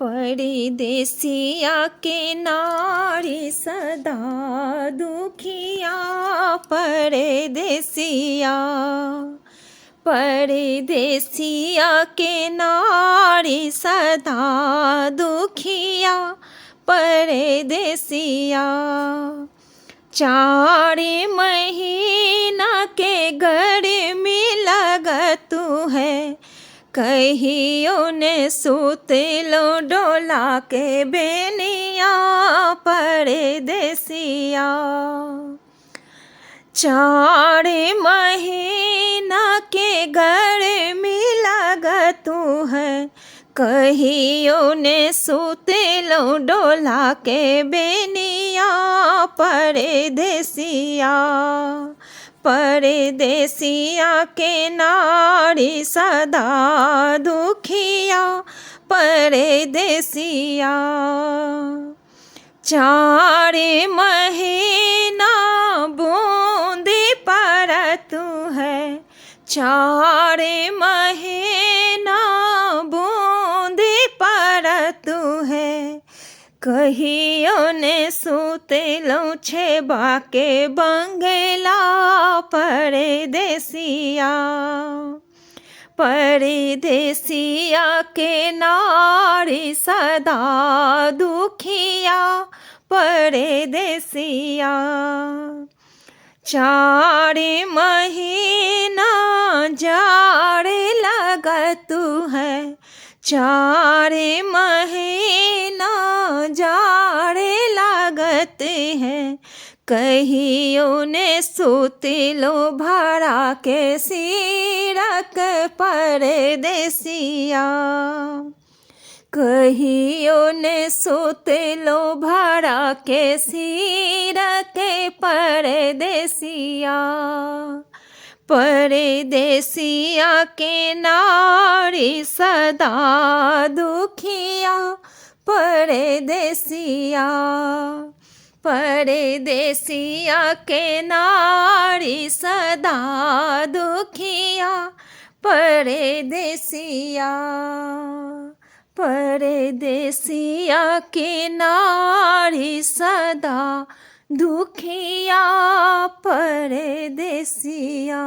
परदेसिया के नारी सदा दुखिया। परदेसिया परदेसिया के नारी सदा दुखिया। परदेसिया 4 महीना के गर्मी लगत है। कहियो ने सुतलो डोला के बेनिया। परदेसिया 4 महीना के गर्मी लगत है। कहियो ने सुतलो डोला के बेनिया। परदेसिया परदेसिया के नारी सदा दुखिया। परदेसिया 4 महीना बूंदी परत है। 4 महीना बूंदी परत है। कहियो ने सुतलो छेबा के बंगला। परदेसिया परदेसिया के नारी सदा दुखिया। परदेसिया 4 महीना जाड़ लगत है। 4 महीना जाड़ लागत है। कहियो ने सुतलो भरा के सिरक। परदेसिया कहियो ने सुतलो भरा के सिरक। परदेसिया परदेसिया के नारी सदा दुखिया। परदेसिया परदेसिया के नारी सदा दुखिया। परदेसिया परदेसिया के नारी सदा दुखिया। परदेसिया।